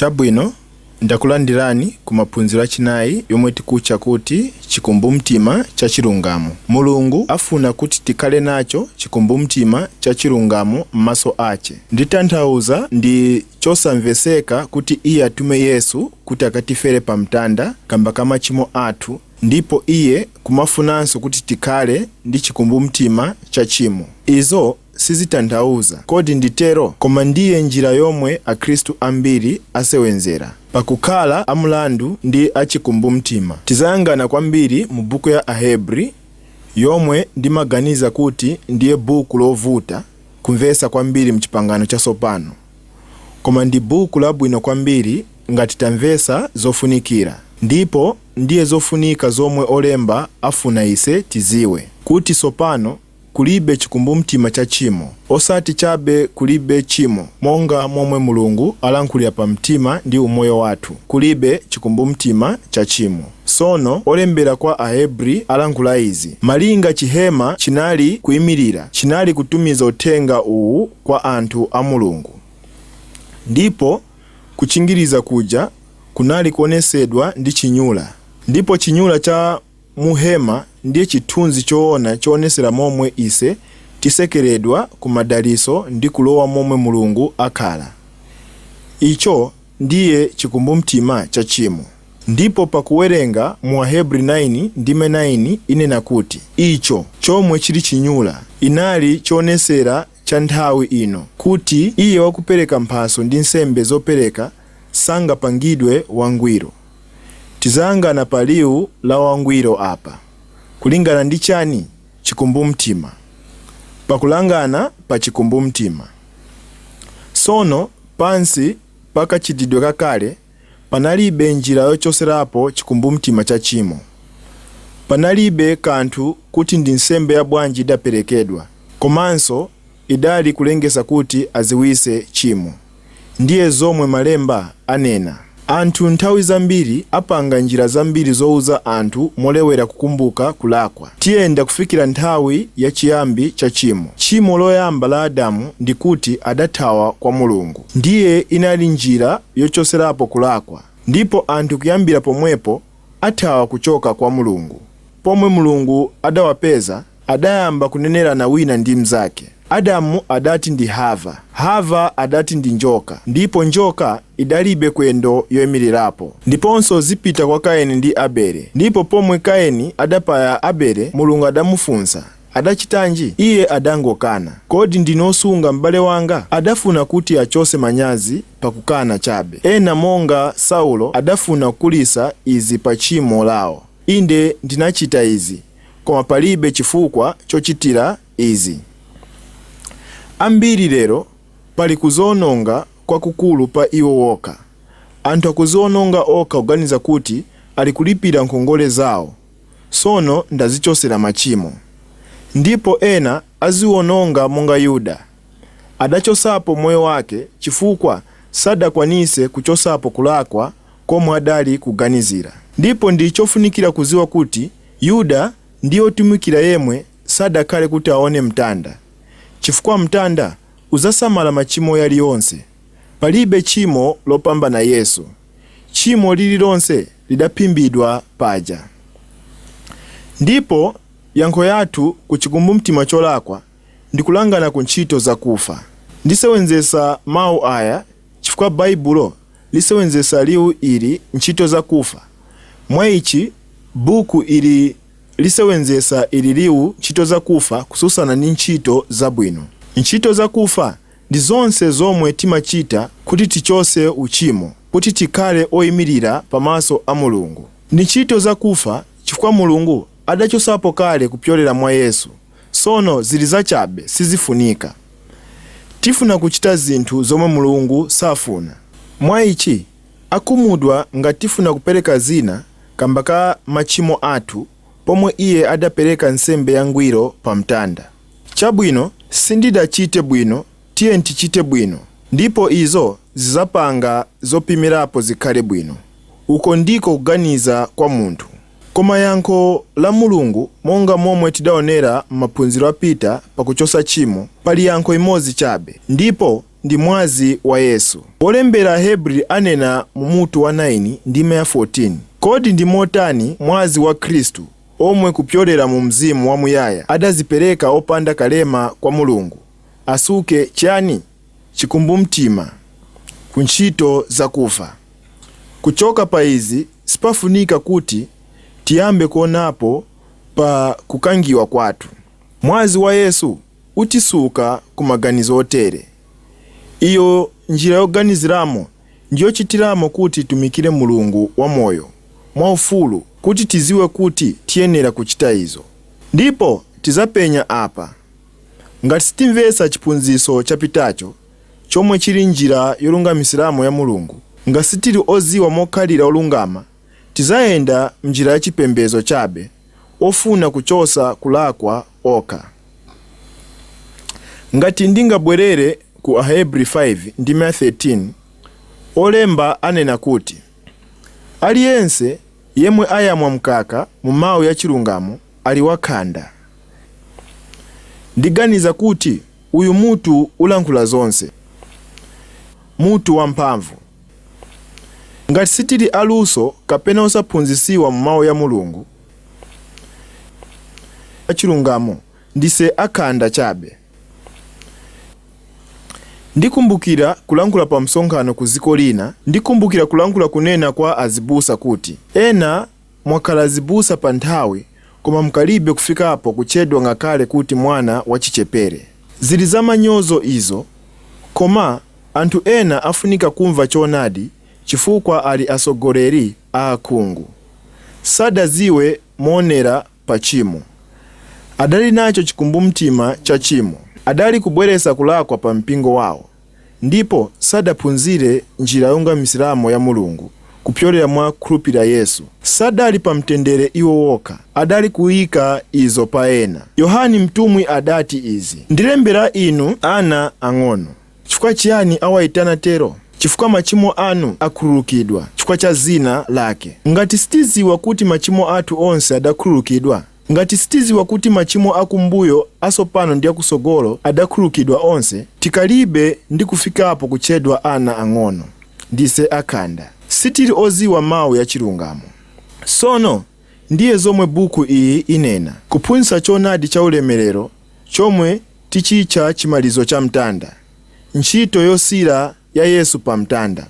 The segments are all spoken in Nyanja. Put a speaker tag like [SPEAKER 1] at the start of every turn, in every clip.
[SPEAKER 1] Chabwino ndakulandirani ku maphunziro achinayi yomwe tikutcha kuti chikumbumtima cha chilungamo. Mulungu afuna kuti tikhale nacho chikumbumtima cha chilungamo m'maso ace. Nditanthauza ndi chosamveseka kuti iye atume Yesu kuti akatifere pa mtanda kamba ka machimo athu, ndipo iye kumafunanso kuti tikhale ndi chikumbumtima cha chimo. Izo sizitanthauza kodi nditero, koma ndiye njira yomwe akhristu ambiri asewenzera pakukhala amulandu ndi achikumbumtima. Tizayangana kwambiri mu buku ya Ahebri, yomwe ndimaganiza kuti ndiye buku lovuta kumvesa kwambiri mchipangano chatsopano, koma ndi buku labwino kwambiri ngati tamvesa zofunikira. Ndipo ndiye zofunika zomwe olemba afuna ise tiziwe kuti tsopano kulibe chikumbumtima cha chimo, osati chabe kulibe chimo monga momwe Mulungu alankhulira pa mtima ndi umoyo wathu, kulibe chikumbumtima cha chimo. Sono olembera kwa Ahebri alankhula izi malinga chihema chinali kuyimirira, chinali kutumiza uthenga uwu kwa anthu a Mulungu. Ndipo kuchingiriza kuja kunali kuonesedwa ndi chinyula, ndipo chinyula cha muhema ndiye chithunzi choona choonesera momwe ise tisekeredwa ku madaliso ndi kulowa momwe Mulungu akhala. Icho ndiye chikumbumtima cha chimo. Ndipo pakuwerenga mu Ahebri 9:9 inena kuti icho chomwe chili chinyula inali choonesera cha nthawi ino, kuti iye wakupereka mphaso ndi nsembe zopereka sangapangidwe wangwiro. Tizayangana pa liwu la wangwiro apa kulingana ndi chani? Chikumbumtima. Pakulangana pa chikumbumtima, sono pansi pakachitidwe kakale panalibe njira yochoserapo chikumbumtima cha chimo. Panalibe kanthu kuti ndi nsembe ya bwanji idaperekedwa, komanso idali kulengesa kuti aziwise chimo. Ndiye zomwe malemba anena. Anthu nthawi zambiri apanga njira zambiri zouza anthu molewera kukumbuka kulakwa. Tiyenda kufikira nthawi ya chiyambi cha chimo. Chimo loyamba la Adamu ndi kuti adathawa kwa Mulungu. Ndiye inali njira yochoserapo kulakwa. Ndipo anthu kuyambira pomwepo athawa kuchoka kwa Mulungu. Pomwe Mulungu adawapeza, adayamba kunenerana wina ndi mnzake. Adamu adati ndi Hava, Hava adati ndi njoka, ndipo njoka idalibe kwendo yoyimirirapo. Ndiponso zipita kwa Kaini ndi Abele. Ndipo pomwe Kaini adapaya Abele, Mulungu adamufunsa, adachitanji? Iye adangokana. Kodi ndinosunga m'bale wanga? Adafuna kuti achose manyazi pakukana chabe. Ena monga Saulo adafuna kulisa izi pa chimo lawo. Inde ndinachita izi, koma palibe chifukwa chochitira izi. Ambiri lero pali kuzononga kwa kukulu pa iwo woka. Anthu akuzononga oka kuganiza kuti ali kulipira nkhongole zawo, sono ndazichosera machimo. Ndipo ena aziwononga monga Yuda. Adachosapo moyo wake chifukwa sadakwanise kuchosapo kulakwa komwe adali kuganizira. Ndipo ndi chofunikira kuziwa kuti Yuda ndiye otumikira yemwe sadakhale kuti aone mtanda, chifukwa mtanda uzasamala machimo yaliyonse. Palibe chimo lopambana Yesu. Chimo lililonse lidaphimbidwa paja. Ndipo yankho yathu ku chikumbumtima cholakwa ndi kulangana ku ntchito zakufa. Ndisewenzesa mawu aya chifukwa Baibulo lisewenzesa liwu ili ntchito zakufa. Mwa ichi buku ili lisewenzesa ili liwu ntchito zakufa kususana ndi ntchito zabwino. Ntchito zakufa ndi zonse zomwe timachita kuti tichose uchimo, kuti tikhale oyimirira pamaso a Mulungu. Ndi ntchito zakufa chifukwa Mulungu adachosapo kale kupyolera mwa Yesu, sono zili zachabe sizifunika. Tifuna kuchita zinthu zomwe Mulungu safuna. Mwa ichi akumudwa ngati tifuna kupereka zina kamba ka machimo athu, pomwe iye adapereka nsembe yangwiro pa mtanda. Chabwino sindidachite bwino, tiye ntichite bwino, ndipo izo zizapanga zopimirapo zikhale bwino. Uko ndiko kuganiza kwa munthu. Koma yankho la Mulungu monga momwe tidaonera m'maphunziro apita pakuchosa chimo, pali yankho imodzi chabe. Ndipo ndi mwazi wa Yesu. Olembera Ahebri anena mu mutu wa 9 ndime ya 14. Kodi ndi motani mwazi wa Khristu omwe kupyolera mu mzimu wa muyaya adazipereka opanda kalema kwa Mulungu asuke chani chikumbumtima ku ntchito zakufa. Kuchoka pa izi sipafunika kuti tiyambe kuonapo pa kukangiwa kwathu. Mwazi wa Yesu utisuka ku maganizo otere. Iyo njira yoganiziramo ndiyo chitiramo kuti tumikire Mulungu wa moyo mwaufulu kuti tiziwe kuti tiyenera kuchita izo. Ndipo tizapenya apa ngati sitimvesa chiphunzitso chapitacho chomwe chili njira yolungamisiramo ya Mulungu, ngati sitili oziwa mokhalira olungama, tizayenda mnjira ya chipembedzo chabe ofuna kuchosa kulakwa oka. Ngati ndingabwerere ku Ahebri 5 ndime 13, olemba anena kuti aliyense yemwe ayamwa mkaka mu mawu ya chilungamo ali wakhanda. Ndiganiza kuti uyu mutu ulankhula zonse, mutu wamphamvu. Ngati sitili aluso kapena osaphunzisiwa mu mawu ya Mulungu achilungamo, ndise akhanda chabe. Ndikumbukira kulankhula pa msonkhano ku ziko lina, ndikumbukira kulankhula kunena kwa azibusa kuti ena mwakhala azibusa pa nthawi koma mkalibe kufikapo kuchedwa ngakale kuti mwana wachichepere. Zili zamanyozo izo, koma anthu ena afunika kumva choonadi chifukwa ali asogoleri a akhungu. Sadaziwe moonera pa chimo. Adali nacho chikumbumtima cha chimo. Adali kubweresa kulakwa pa mpingo wawo. Ndipo sadaphunzire njira yongamisiramo ya Mulungu kupyolera mwa khulupirira Yesu. Sadali pa mtendere iwo woka, adali kuyika izo pa ena. Yohani mtumwi adati izi: ndilembera inu ana ang'ono. Chifukwa chiyani awayitana tero? Chifukwa machimo anu akhululukidwa chifukwa cha zina lake. Ngati sitiziwa kuti machimo athu onse adakhululukidwa, ngati sitiziwa kuti machimo akumbuyo asopano ndi akusogolo adakhululukidwa onse, tikalibe ndi kufikapo kuchedwa ana ang'ono, ndise akhanda. Sitili oziwa mawu ya chilungamo. Sono ndiye zomwe buku iyi inena: kuphunzitsa choonadi cha ulemerero chomwe tichitcha chimalizo cha mtanda, ntchito yosira ya Yesu pa mtanda.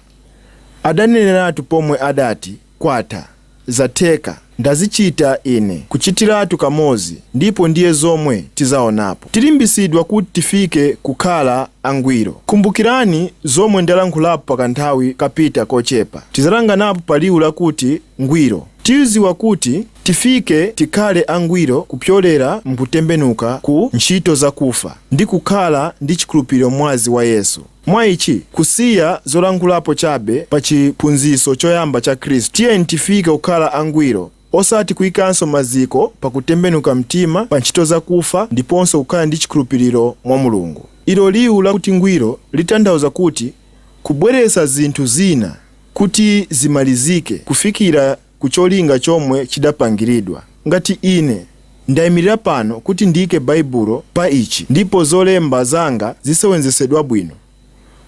[SPEAKER 1] Adaneneratu pomwe adati kwatha, zatheka, ndazichita ine, kuchitiratu kamozi, ndipo ndiye zomwe tizaonapo. Tilimbisidwa kuti tifike kukhala angwiro. Kumbukirani zomwe ndalankhulapo pakanthawi kapita kochepa. Tizalanganapo pa liwu lakuti ngwiro. Tiziwa kuti tifike tikhale angwiro kupyolera mkutembenuka ku ntchito zakufa ndi kukhala ndi chikhulupiriro mwazi wa Yesu. Mwa ichi kusiya zolankhulapo chabe pa chiphunzitso choyamba cha Khristu, tiyeni tifike kukhala angwiro, osati kuyikanso maziko pa kutembenuka mtima pa ntchito zakufa ndiponso kukhala ndi chikhulupiriro mwa Mulungu. Ilo liwu lakuti ngwiro litanthauza kuti kubweresa zinthu zina kuti zimalizike kufikira kucholinga chomwe chidapangiridwa. Ngati ine ndayimirira pano kuti ndiyike baibulo pa ichi ndipo zolemba zanga zisewenzesedwa bwino,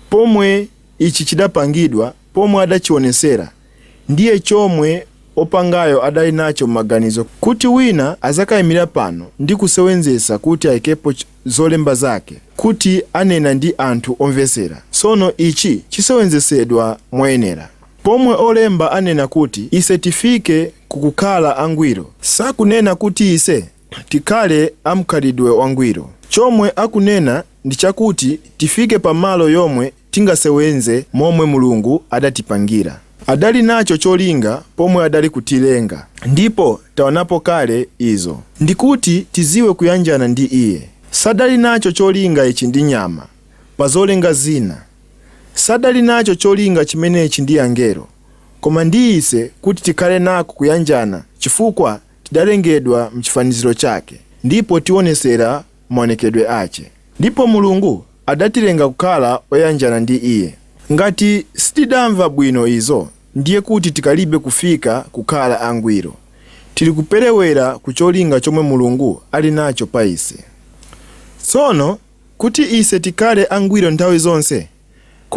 [SPEAKER 1] pomwe ichi chidapangidwa, pomwe adachionesera, ndiye chomwe opangayo adali nacho maganizo kuti wina azakayimirira pano ndi kusewenzesa kuti ayikepo zolemba zake kuti anena ndi anthu omvesera. Sono ichi chisewenzesedwa moyenera. Pomwe olemba anena kuti ise tifike kukukhala angwiro, sakunena kuti ise tikhale amkhalidwe wangwiro. Chomwe akunena ndi chakuti tifike pamalo yomwe tingasewenze momwe Mulungu adatipangira. Adali nacho cholinga pomwe adali kutilenga, ndipo taonapo kale izo. Ndikuti tiziwe kuyanjana ndi iye. Sadali nacho cholinga ichi ndi nyama pa zolenga zina. Sadali nacho cholinga chimenechi ndi angelo, koma ndi ise kuti tikhale nako kuyanjana chifukwa tidalengedwa mchifaniziro chake, ndipo tionesera maonekedwe ache. Ndipo Mulungu adatilenga kukhala oyanjana ndi iye. Ngati sitidamva bwino izo, ndiye kuti tikalibe kufika kukhala angwiro. Tili kuperewera ku cholinga chomwe Mulungu ali nacho pa ise. Tsono kuti ise tikhale angwiro nthawi zonse,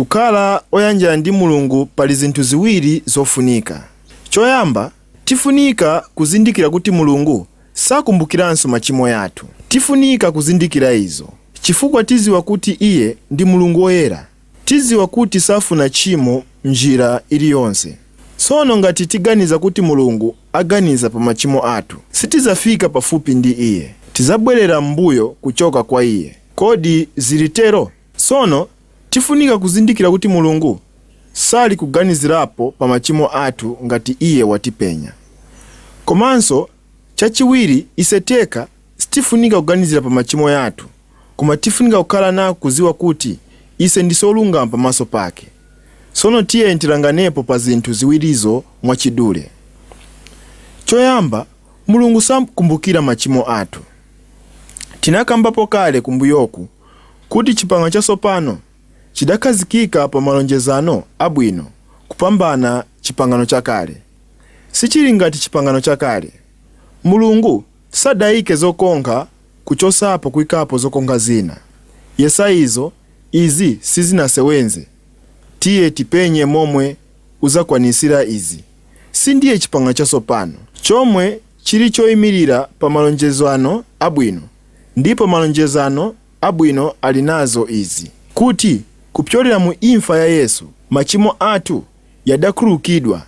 [SPEAKER 1] kukhala oyanjana ndi Mulungu pali zinthu ziwiri zofunika. Choyamba, tifunika kuzindikira kuti Mulungu sakumbukiranso machimo yathu. Tifunika kuzindikira izo chifukwa tiziwa kuti Iye ndi Mulungu woyera. Tiziwa kuti safuna tchimo m'njira iliyonse. Tsono ngati tiganiza kuti Mulungu aganiza pa machimo athu, sitizafika pafupi ndi Iye. Tizabwerera m'mbuyo kuchoka kwa Iye. Kodi zilitero? Tsono tifunika kuzindikira kuti Mulungu sali kuganizirapo pa machimo athu ngati Iye watipenya. Komanso chachiwiri, iseteka sitifunika kuganizira pa machimo yathu, koma tifunika kukhala na kuziwa kuti ise ndisolungama pamaso pake. Tsono tiye ntilanganepo pa zinthu ziwirizo mwachidule. Choyamba, Mulungu sakumbukira machimo athu. Tinakambapo kale kumbuyoku kuti chipangano chatsopano chidakhazikika pa malonjezano abwino kupambana chipangano chakale. Sichili ngati chipangano chakale. Mulungu sadayike zokonkha kuchosapo kuyikapo zokonkha zina. Yesaizo izi sizinasewenze. Tiye tipenye momwe uzakwanisira izi. Sindiye chipangano chatsopano chomwe chili choyimirira pa malonjezano abwino, ndipo malonjezano abwino ali nazo izi: kuti kupyolera mu imfa ya Yesu machimo athu yadakhululukidwa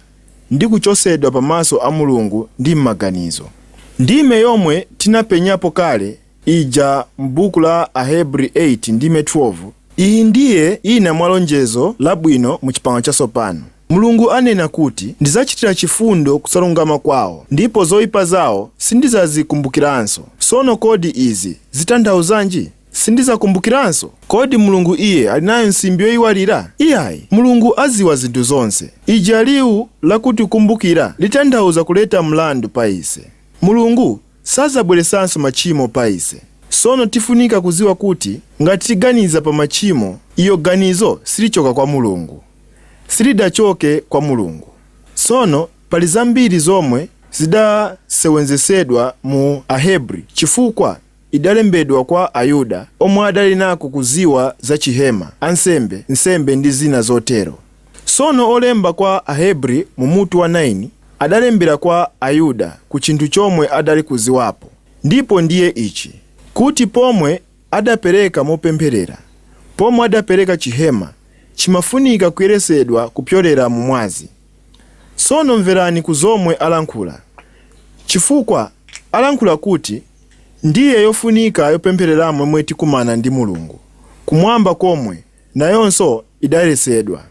[SPEAKER 1] ndi kuchosedwa pamaso a Mulungu ndi m'maganizo. Ndime yomwe tinapenyapo kale ija m'buku la Ahebri 8 ndime 12, iyi ndiye ina mwalonjezo labwino mu chipangano chatsopano. Mulungu anena kuti ndizachitira chifundo kusalungama kwawo, ndipo zoyipa zawo sindizazikumbukiranso. Tsono kodi izi zitanthauzanji? Sindizakumbukiranso? Kodi Mulungu Iye ali nayo nsimbi yoyiwalira? Iyayi, Mulungu aziwa zinthu zonse. Ija liwu lakuti kukumbukira litanthauza kuleta mlandu pa ise. Mulungu sazabweresanso machimo pa ise. Tsono tifunika kuziwa kuti ngati tiganiza pa machimo, iyo ganizo silichoka kwa Mulungu, silidachoke kwa Mulungu. Tsono pali zambiri zomwe zidasewenzesedwa mu Ahebri chifukwa idalembedwa kwa Ayuda omwe adali nako kuziwa za chihema, ansembe, nsembe ndi zina zotero. Tsono olemba kwa Ahebri mu mutu wa 9 adalembera kwa Ayuda ku chinthu chomwe adali kuziwapo, ndipo ndiye ichi: kuti pomwe adapereka mopempherera, pomwe adapereka chihema, chimafunika kuyeresedwa kupyolera mu mwazi. Tsono mverani ku zomwe alankhula, chifukwa alankhula kuti ndiye yofunika yopemphereramo mwe tikumana ndi Mulungu, kumwamba komwe nayonso idayeresedwa.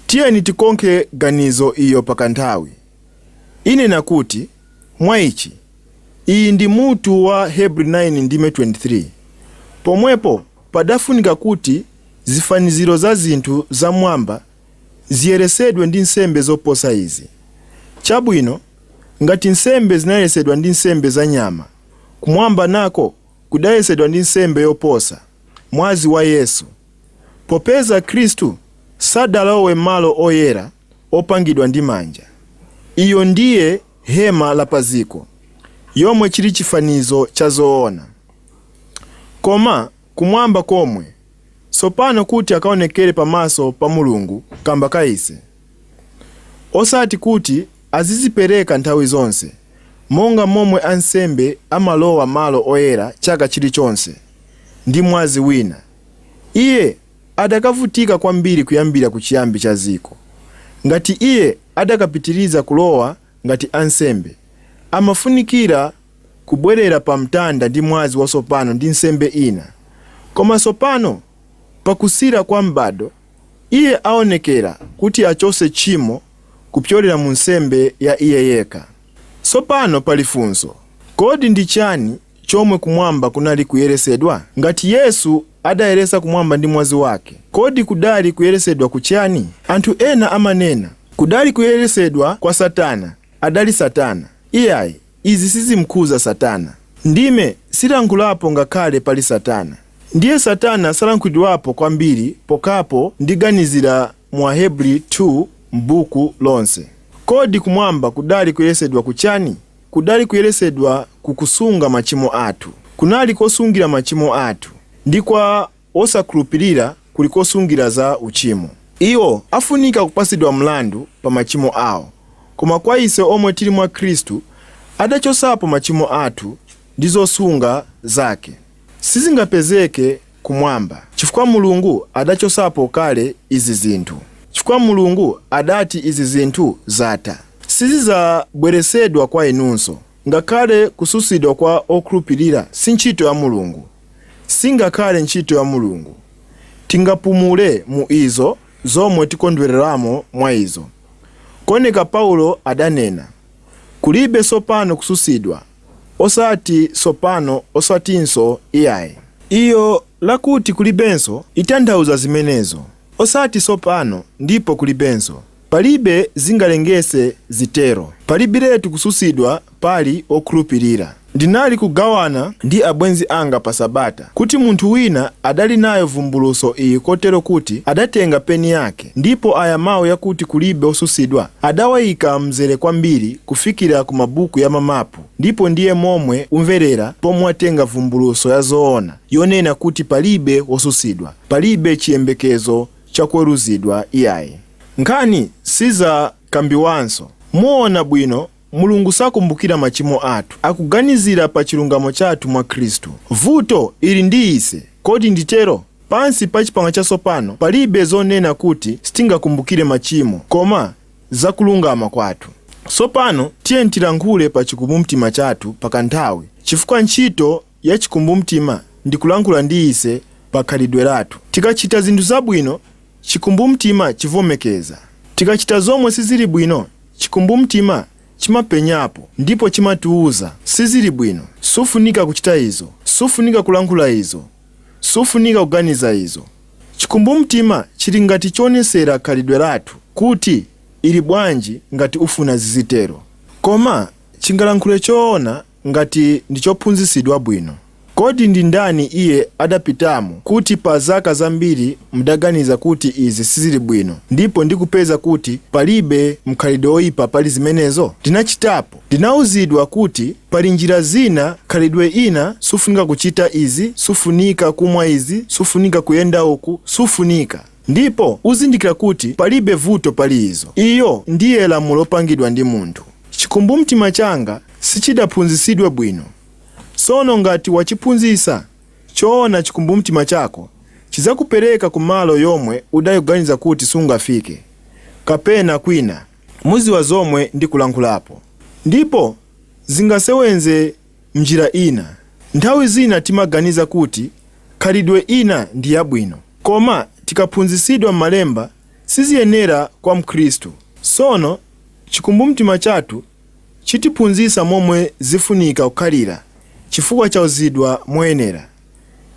[SPEAKER 1] Tiyeni tikonkhe ganizo iyo pakanthawi. Inena kuti mwa ichi, iyi ndi mutu wa Hebri 9 ndime 23. Pomwepo padafunika kuti zifaniziro za zinthu zamwamba ziyeresedwe ndi nsembe zoposa izi. Chabwino, ngati nsembe zinayeresedwa ndi nsembe za nyama, kumwamba nako kudayeresedwa ndi nsembe yoposa, mwazi wa Yesu. Popeza Khristu sadalowe malo oyera opangidwa ndi manja. Iyo ndiye hema la paziko, yomwe chili chifanizo cha zoona. Koma kumwamba komwe tsopano kuti akaonekere pamaso pa Mulungu kamba kaise, osati kuti azizipereka nthawi zonse, monga momwe ansembe amalowa malo oyera chaka chilichonse ndi mwazi wina. Iye adakavutika kwambiri kuyambira kuchiyambi cha ziko. Ngati iye adakapitiriza kulowa ngati ansembe, amafunikira kubwerera pa mtanda ndi mwazi watsopano ndi nsembe ina. Koma tsopano pakusira kwa m'bado, iye aonekera kuti achose tchimo kupyolera mu nsembe ya iye yekha. Tsopano pali funso: kodi ndi chani chomwe kumwamba kunali kuyeresedwa? Ngati Yesu adayeresa kumwamba ndi mwazi wake, kodi kudali kuyeresedwa kuchani? Anthu ena amanena kudali kuyeresedwa kwa Satana, adali Satana. Iyayi, izi sizimkhuza Satana. Ndime silankhulapo ngakhale pali Satana. Ndiye Satana salankhulidwapo kwambiri pokapo ndiganizira mu Ahebri 2 m'buku lonse. Kodi kumwamba kudali kuyeresedwa kuchani? Kudali kuyeresedwa kukusunga machimo athu. Kunali kosungira machimo athu, ndi kwa osakhulupirira kulikosungira za uchimo. Iwo afunika kupasidwa mlandu pa machimo awo, koma kwa ise omwe tili mwa Khristu adachosapo machimo athu ndi zosunga zake sizingapezeke kumwamba, chifukwa Mulungu adachosapo kale izi zinthu. Chifukwa Mulungu adati izi zinthu zatha, sizizabweresedwa kwa inunso. Ngakhale kususidwa kwa okhulupirira si ntchito ya Mulungu, singakhale ntchito ya Mulungu. Tingapumule mu izo zomwe tikondwereramo mwa izo. Koneka Paulo adanena, kulibe sopano kususidwa, osati sopano osatinso iyayi. Iyo lakuti kulibenso itanthauza zimenezo, osati sopano ndipo kulibenso. Palibe zingalengese zitero. Palibiretu kususidwa pali okhulupirira. Ndinali kugawana ndi abwenzi anga pa Sabata kuti munthu wina adali nayo vumbuluso iyi kotero kuti adatenga peni yake, ndipo aya mawu yakuti kulibe osusidwa adawayika mzere kwambiri kufikira ku mabuku ya mamapu, ndipo ndiye momwe umverera pomwe atenga vumbuluso ya zoona yonena kuti palibe osusidwa, palibe chiyembekezo chakuweruzidwa iyayi. Nkhani siza kambiwanso. Muona bwino Mulungu sakumbukira machimo athu, akuganizira pa chilungamo chathu mwa Khristu. Vuto ili ndi ise, kodi nditero? Pansi pa chipanga chasopano palibe zonena kuti sitingakumbukire machimo, koma zakulungama kwathu. Sopano tiye tilankhule pa chikumbumtima chathu pakanthawi, chifukwa ntchito ya chikumbumtima ndi kulankhula ndi ise pa khalidwe lathu. Tikachita zinthu zabwino, chikumbumtima chivomekeza. Tikachita zomwe sizili bwino, chikumbumtima chimapenyapo ndipo chimatiuza sizili bwino. Sufunika kuchita izo, sufunika kulankhula izo, sufunika kuganiza izo. Chikumbumtima chili ngati chonesera khalidwe lathu kuti ili bwanji ngati ufuna zizitero, koma chingalankhule choona ngati ndi chophunzisidwa bwino. Kodi ndi ndani iye adapitamo kuti pa zaka zambiri mdaganiza kuti izi sizili bwino ndipo ndikupeza kuti palibe mkhalidwe oyipa pali zimenezo? Ndinachitapo, ndinauzidwa kuti pali njira zina, khalidwe ina, sufunika kuchita izi, sufunika kumwa izi, sufunika kuyenda uku, sufunika. Ndipo uzindikira kuti palibe vuto pali izo. Iyo ndiye lamulo lopangidwa ndi munthu. Chikumbumtima changa sichidaphunzisidwe bwino. Sono ngati wachiphunzisa choona chikumbumtima chako, chizakupereka kumalo yomwe udayoganiza kuti sungafike, kapena kwina muziwa zomwe ndikulankhulapo. Ndipo zingasewenze mnjira ina. Nthawi zina timaganiza kuti khalidwe ina ndi yabwino, koma tikaphunzisidwa m'malemba siziyenera kwa Mkhristu. Sono chikumbumtima chathu chitiphunzisa momwe zifunika kukhalira chifukwa chauzidwa moyenera.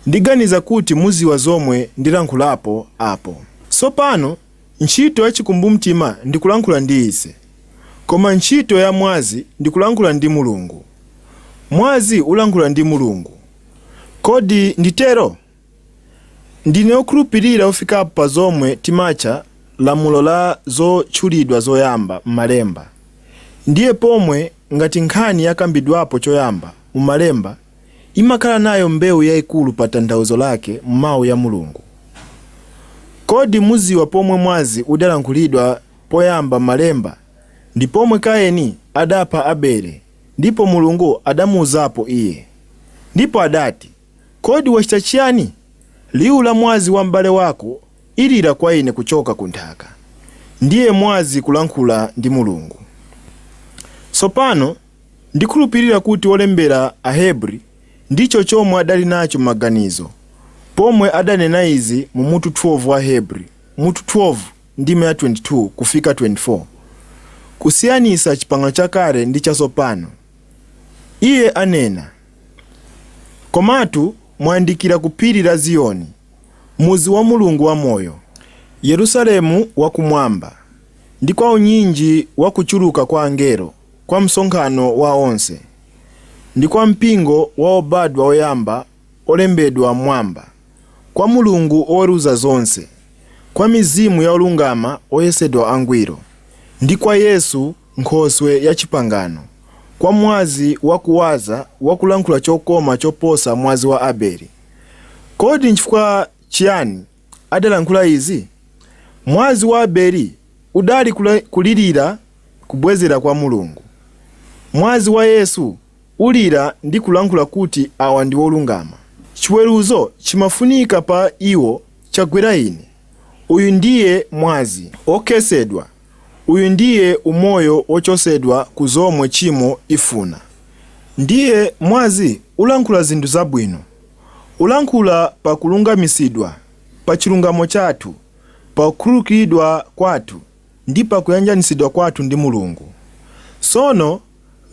[SPEAKER 1] Ndiganiza kuti muziwa zomwe ndilankhulapo apo. Sopano ntchito ya chikumbumtima ndikulankhula ndi ise, koma ntchito ya mwazi ndikulankhula ndi Mulungu. Mwazi ulankhula ndi Mulungu. Kodi nditero? Ndine okhulupirira ofikapo pa zomwe timacha lamulo la zotchulidwa zoyamba m'malemba. Ndiye pomwe ngati nkhani yakambidwapo choyamba mumalemba imakhala nayo mbewu yayikulu pa tanthauzo lake m'mawu ya Mulungu. Kodi muziwa pomwe mwazi udalankhulidwa poyamba m'malemba ndi pomwe Kaini adapha Abele, ndipo Mulungu adamuuzapo iye. Ndipo adati, kodi wachita chiyani? Liwu la mwazi wa m'bale wako ilira kwa ine kuchoka ku nthaka. Ndiye mwazi kulankhula ndi Mulungu. Sopano ndikhulupirira kuti wolembera Ahebri ndicho chomwe adali nacho maganizo pomwe adanena izi mu mutu 12 wa Ahebri, mutu 12 ndime ya 22 kufika 24, kusiyanisa chipangano chakale ndi chasopano. Iye anena, komatu mwayandikira ku phiri la Ziyoni, muzi wa Mulungu wa moyo, Yerusalemu wakumwamba, ndi kwa unyinji wa kuchuluka kwa angelo, kwa msonkhano wa onse, ndi kwa mpingo wa obadwa oyamba olembedwa mwamba, kwa Mulungu oweruza zonse, kwa mizimu ya olungama oyesedwa angwiro, ndi kwa Yesu Nkhoswe ya chipangano, kwa mwazi wakuwaza wakulankhula chokoma choposa mwazi wa Abeli. Kodi nchifukwa chiyani adalankhula izi? Mwazi wa Abeli udali kulirira kubwezera kwa Mulungu. Mwazi wa Yesu ulira ndi kulankhula kuti awa ndi olungama. Chiweruzo chimafunika pa iwo chagwera ine. Uyu ndiye mwazi okesedwa. Uyu ndiye umoyo ochosedwa ku zomwe chimo ifuna. Ndiye mwazi ulankhula zinthu zabwino. Ulankhula pa kulungamisidwa, pa chilungamo chathu, pa kukhululukidwa kwathu ndi pa kuyanjanisidwa kwathu ndi Mulungu. Sono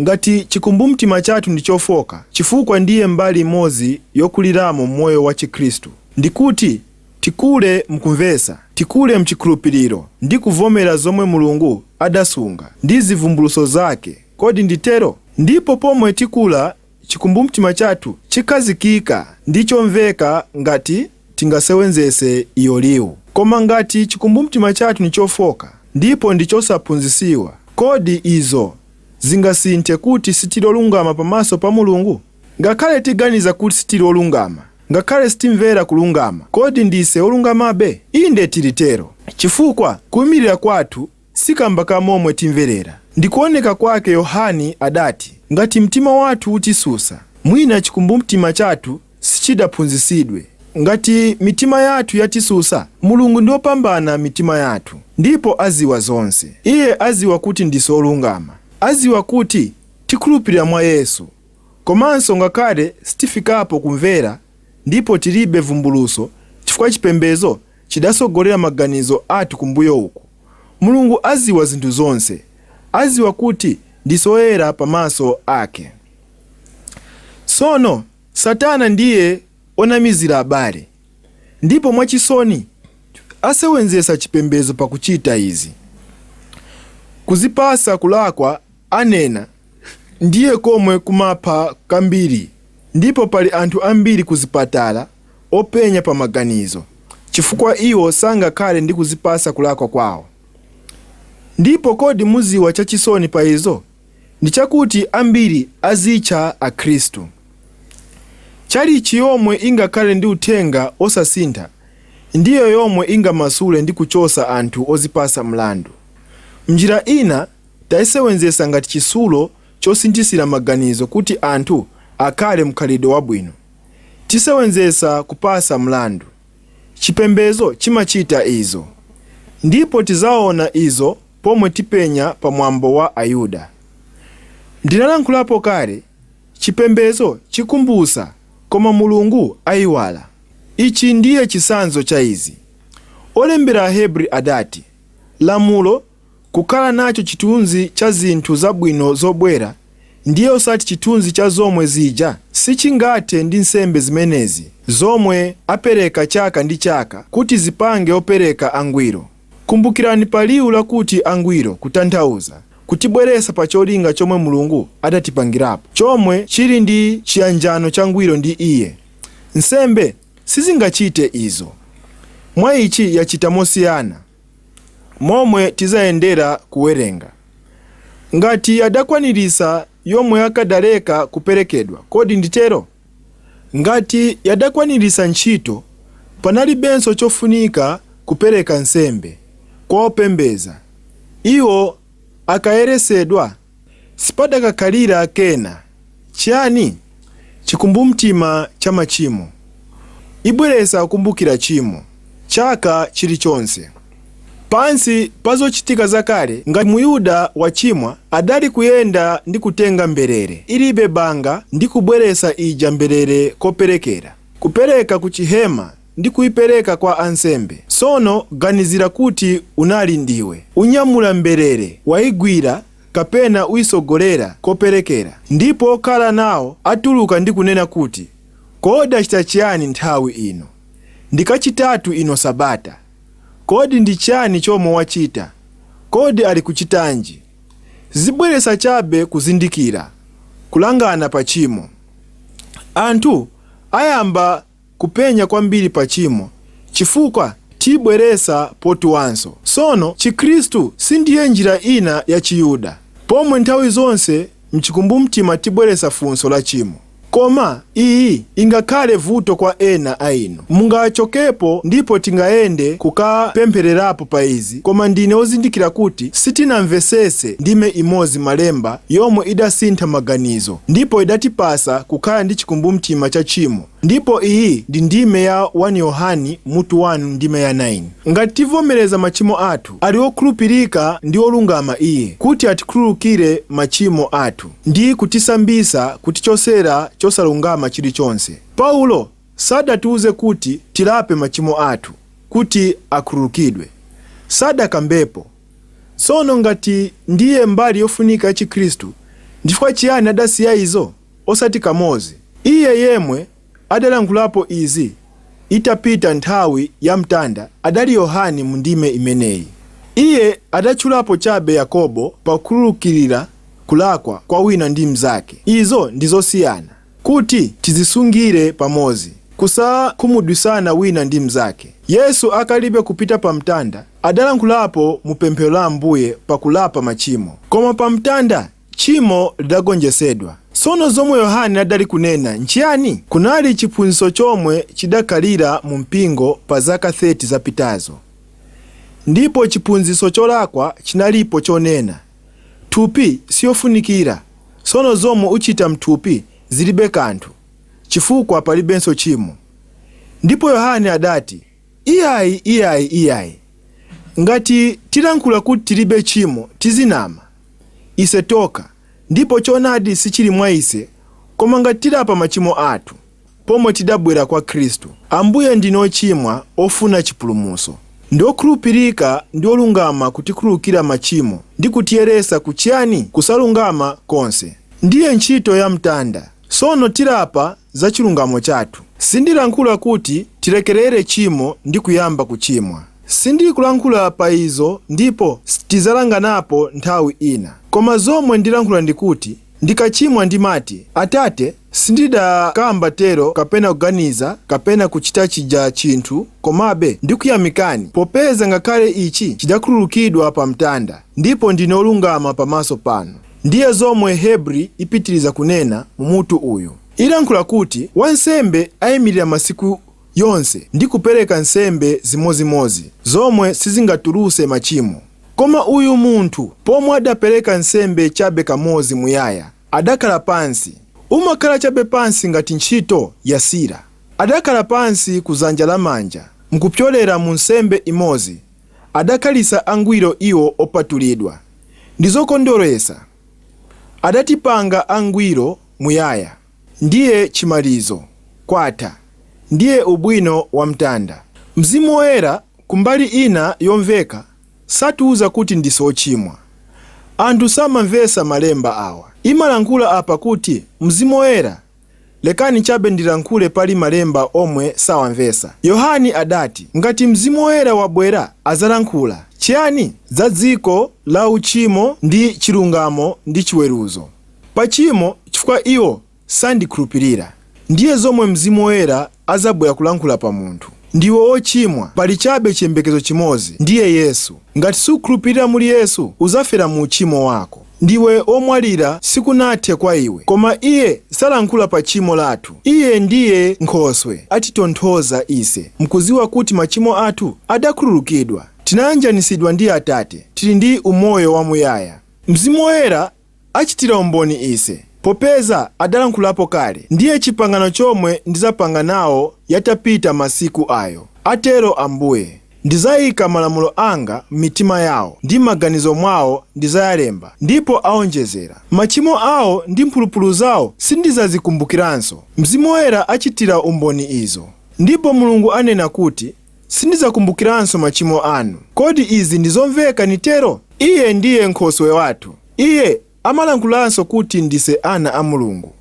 [SPEAKER 1] ngati chikumbumtima chathu ndi chofoka, chifukwa ndiye mbali imodzi yokuliramo moyo wa Chikhristu, ndikuti tikule mkumvesa, tikule mchikhulupiriro ndi kuvomera zomwe Mulungu adasunga ndi zivumbuluso zake. Kodi nditero? Ndipo pomwe tikula, chikumbumtima chathu chikazikika ndi chomveka ngati tingasewenzese iyo liwu. Koma ngati chikumbumtima chathu ni chofoka ndipo ndi chosaphunzisiwa, kodi izo zingasinthe kuti sitilolungama pamaso pa Mulungu? Ngakhale tiganiza kuti sitilolungama, ngakhale sitimvera kulungama, kodi ndise olungamabe? Inde tilitero, chifukwa kuyimirira kwathu sikamba kamomwe timverera. Ndikuoneka kwake Yohani adati, ngati mtima wathu utisusa, mwina chikumbumtima chathu sichidaphunzisidwe. Ngati mitima yathu yatisusa, Mulungu ndi wopambana mitima yathu, ndipo aziwa zonse. Iye aziwa kuti ndiso olungama, aziwa kuti tikhulupirira mwa Yesu. Komanso ngakhale sitifikapo kumvera ndipo tilibe vumbuluso, chifukwa chipembedzo chidasogolera maganizo athu kumbuyo uku, Mulungu aziwa zinthu zonse, aziwa kuti ndisoyera pamaso ake. Sono Satana ndiye onamizira abale, ndipo mwachisoni asewenzesa chipembedzo pakuchita izi. Kuzipasa kulakwa anena ndiye komwe kumapha kambiri, ndipo pali anthu ambiri kuzipatala openya pa maganizo, chifukwa iwo sangakhale ndi kuzipasa kulakwa kwawo. Ndipo kodi muziwa chachisoni pa izo? Ndi chakuti ambiri azitcha akhristu. Chalichi yomwe ingakhale ndi uthenga osasintha, ndiyo yomwe ingamasule ndi kuchosa anthu ozipasa mlandu. Mnjira ina tayisewenzesa ngati chisulo chosinthisira maganizo kuti anthu akhale mkhalidwe wabwino. Tisewenzesa kupasa mlandu. Chipembedzo chimachita izo, ndipo tizaona izo pomwe tipenya pa mwambo wa Ayuda. Ndinalankhulapo kale, chipembedzo chikumbusa, koma Mulungu ayiwala. Ichi ndiye chisanzo cha izi. Olembera Ahebri adati, lamulo kukhala nacho chitunzi cha zinthu zabwino zobwera, ndiye osati chitunzi cha zomwe zija sichingathe ndi nsembe zimenezi zomwe apereka chaka ndi chaka kuti zipange opereka angwiro. Kumbukirani pa liwu lakuti angwiro kutanthauza kutibweresa pa cholinga chomwe Mulungu adatipangirapo, chomwe chili ndi chiyanjano changwiro ndi Iye. Nsembe sizingachite izo. Mwa ichi yachita mosiyana, momwe tizayendera kuwerenga. Ngati yadakwanirisa yomwe akadaleka kuperekedwa, kodi nditero? Ngati yadakwanirisa ntchito, panalibenso chofunika kupereka nsembe kwa opembeza. Iwo akayeresedwa, sipadakakhalira kena. Chiyani? Chikumbumtima cha machimo. Ibweresa kukumbukira chimo chaka chilichonse. Pansi pazochitika zakale, ngati Muyuda wachimwa adali kuyenda ndi kutenga mberere ilibe banga ndi kubweresa ija mberere koperekera, kupereka ku chihema ndi kuyipereka kwa ansembe. Sono ganizira kuti unali ndiwe unyamula mberere wayigwira kapena uyisogolera koperekera, ndipo okhala nawo atuluka ndi kunena kuti, kodi achita chiyani nthawi ino? Ndikachitatu ino Sabata. Kodi ndi chiyani chomwe wachita? Kodi ali kuchitanji? Zibweresa chabe kuzindikira, kulangana pa chimo. Anthu ayamba kupenya kwambiri pa chimo, chifukwa tibweresa potuwanso. Sono Chikhristu sindiye njira ina ya Chiyuda, pomwe nthawi zonse mchikumbumtima tibweresa funso la chimo. Koma iyi ingakhale vuto kwa ena ainu. Mungachokepo ndipo tingaende kukapemphererapo pa izi, koma ndine ozindikira kuti sitinamvesese ndime imodzi malemba yomwe idasintha maganizo ndipo idatipasa kukhala ndi chikumbumtima cha tchimo. Ndipo iyi ndi ndime ya 1 Yohane mutu 1 ndime ya 9. Ngati tivomereza machimo athu, ali okhulupirika ndi olungama iye kuti atikhululukire machimo athu ndi kutisambisa kutichosera chosalungama chilichonse. Paulo sadatiuze kuti tilape machimo athu kuti akhululukidwe, sadakambepo. Sono ngati ndiye mbali yofunika ya Chikhristu, ndifukwa chiyani adasiya izo osati kamozi? Iye yemwe adalankhulapo izi itapita nthawi ya mtanda adali Yohane mu ndime imeneyi. Iye adatchulapo chabe Yakobo pakukhululukirira kulakwa kwa wina ndi mnzake. Izo ndizosiyana, kuti tizisungire pamozi, kusakhumudwisana wina ndi mnzake. Yesu akalibe kupita pa mtanda adalankhulapo mu pemphero la Ambuye pakulapa machimo, koma pa mtanda tchimo lidagonjesedwa. Sono zomwe Yohane adali kunena nchiyani? Kunali chiphunzitso chomwe chidakhalira mu mpingo pa zaka 30 zapitazo. Ndipo chiphunzitso cholakwa chinalipo chonena thupi siyofunikira, sono zomwe uchita mthupi zilibe kanthu, chifukwa palibenso chimo. Ndipo Yohane adati, iyayi, ngati tilankhula kuti tilibe chimo tizinama ise toka, ndipo choonadi sichili mwa ise. Koma ngati tilapa machimo athu, pomwe tidabwera kwa Khristu, Ambuye ndine ochimwa ofuna chipulumutso. Ndi okhulupirika ndi olungama kutikhululukira machimo ndi kutiyeresa kuchiyani? Kusalungama konse. Ndiye ntchito ya mtanda. Sono tilapa za chilungamo chathu. Sindilankhula kuti tilekerere chimo ndi kuyamba kuchimwa. Sindili kulankhula pa izo ndipo tizalanganapo nthawi ina. Koma zomwe ndilankhula ndikuti ndikachimwa ndimati, Atate, sindidakamba tero kapena kuganiza kapena kuchita chija chinthu, komabe ndikuyamikani popeza ngakhale ichi chidakhululukidwa pa mtanda ndipo ndine olungama pamaso panu. Ndiye zomwe Hebri ipitiriza kunena mu mutu uyu. Ilankhula kuti wansembe ayimirira masiku yonse ndi kupereka nsembe zimozimozi zomwe sizingatuluse machimo. Koma uyu munthu pomwe adapereka nsembe chabe kamozi muyaya, adakhala pansi. Umakhala chabe pansi ngati ntchito yasira. Adakhala pansi kuzanja lamanja mkupyolera mu nsembe imozi. Adakhalisa angwiro iwo opatulidwa ndizokondweresa. Adatipanga angwiro muyaya. Ndiye chimalizo kwatha, ndiye ubwino wa mtanda. Mzimu Woyera kumbali ina yomveka satiuza kuti ndiso ochimwa. Anthu samamvesa malemba awa. Imalankhula apa kuti Mzimu Woyera, lekani chabe ndilankhule pali malemba omwe sawamvesa. Yohane adati, ngati Mzimu Woyera wabwera azalankhula chiyani? Za dziko la uchimo ndi chilungamo ndi chiweruzo. Pachimo chifukwa iwo sandikhulupirira. Ndiye zomwe Mzimu Woyera azabwera kulankhula pa munthu. Ndiwe ochimwa, pali chabe chiyembekezo chimozi, ndiye Yesu. Ngati sukhulupirira muli Yesu, uzafera mu uchimo wako. Ndiwe omwalira sikunathe kwa iwe, koma iye salankhula pa chimo lathu. Iye ndiye Nkhoswe atitonthoza ise, mkuziwa kuti machimo athu adakhululukidwa. Tinayanjanisidwa ndi Atate, tili ndi umoyo wamuyaya. Mzimu Woyera achitira umboni ise, popeza adalankhulapo kale. Ndiye chipangano chomwe ndizapanga nawo yatapita masiku ayo, atero Ambuye. Ndizayika malamulo anga m'mitima yawo ndi maganizo mwawo ndizayalemba, ndipo aonjezera. Machimo awo ndi mphulupulu zawo sindizazikumbukiranso. Mzimu Woyera achitira umboni izo. Ndipo Mulungu anena kuti sindizakumbukiranso machimo anu. Kodi izi ndizomveka nitero? Iye ndiye Nkhoswe wathu. Iye amalankhulanso kuti ndise ana a Mulungu,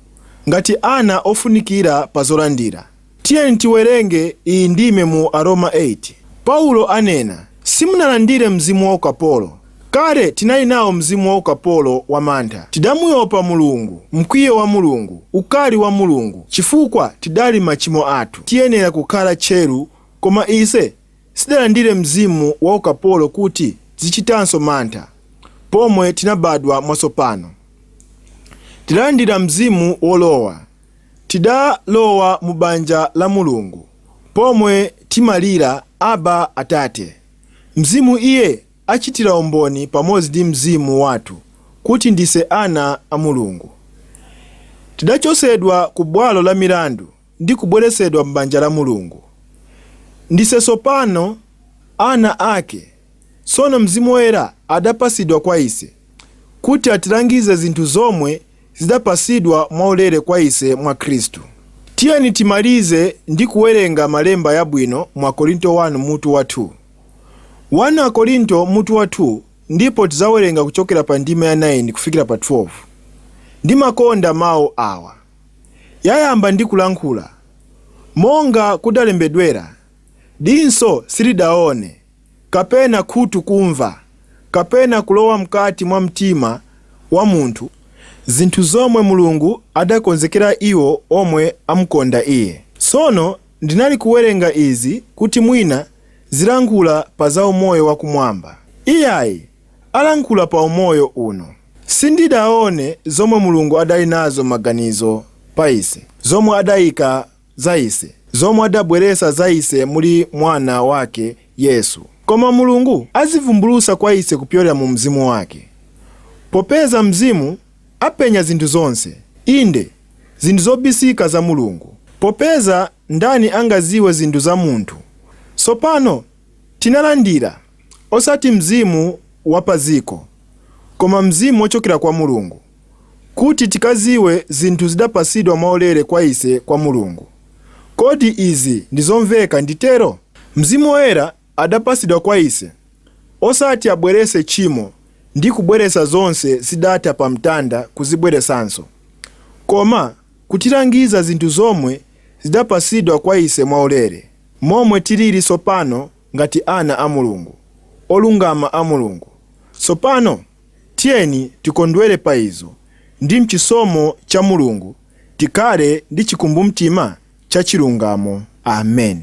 [SPEAKER 1] ngati ana ofunikira pa zolandira. Tiyeni tiwerenge iyi ndime mu Aroma 8. Paulo anena, simunalandire mzimu wa ukapolo. Kale tinali nawo mzimu wa ukapolo wa mantha. Tidamuyopa Mulungu, mkwiyo wa Mulungu, ukali wa Mulungu, chifukwa tidali machimo athu. Tiyenera kukhala tcheru, koma ise sidalandire mzimu wa ukapolo kuti zichitanso mantha, pomwe tinabadwa mwatsopano. Tidalandira mzimu wolowa. tidalowa mu banja la Mulungu, pomwe timalira Aba Atate. Mzimu iye achitira umboni pamodzi ndi mzimu wathu kuti ndise ana a Mulungu. Tidachosedwa ku bwalo la milandu ndi kubweresedwa m'banja la Mulungu. Ndise sopano ana ake. Sono Mzimu Woyera adapasidwa kwa ise kuti atilangize zinthu zomwe zidapasidwa mwaulere kwa ise mwa Khristu. Tiyeni timalize ndi kuwerenga malemba yabwino mwa Korinto 1 mutu wa 2. 1 Korinto mutu wa 2 ndipo tizawerenga kuchokera pa ndima ya 9 kufikira pa 12. Ndimakonda mawu awa. Yayamba ndi kulankhula, monga kudalembedwera, dinso silidaone, kapena khutu kumva, kapena kulowa mkati mwa mtima wa munthu, zinthu zomwe Mulungu adakonzekera iwo omwe amukonda iye. Sono ndinali kuwerenga izi kuti mwina zilankhula pa za umoyo wakumwamba. Iyayi alankhula pa umoyo uno. Sindidaone zomwe Mulungu adali nazo maganizo pa ise, zomwe adayika za ise, zomwe adabweresa za ise muli mwana wake Yesu. Koma Mulungu azivumbulusa kwa ise kupyolera mu mzimu wake. Popeza mzimu apenya zinthu zonse, inde zinthu zobisika za Mulungu. Popeza ndani angaziwe zinthu za munthu. Sopano tinalandira osati mzimu wapaziko, koma mzimu wochokera kwa Mulungu, kuti tikaziwe zinthu zidapasidwa mwaulere kwa ise kwa Mulungu. Kodi izi ndizomveka nditero? Mzimu Woyera adapasidwa kwa ise osati abwerese tchimo ndi kubweresa zonse zidata pa mtanda kuzibweresanso, koma kutilangiza zinthu zomwe zidapasidwa kwa ise mwaulere, momwe tilili sopano ngati ana a Mulungu, olungama a Mulungu. Sopano tiyeni tikondwere pa izo ndi mchisomo cha Mulungu, tikale ndi chikumbumtima cha chilungamo. Amen.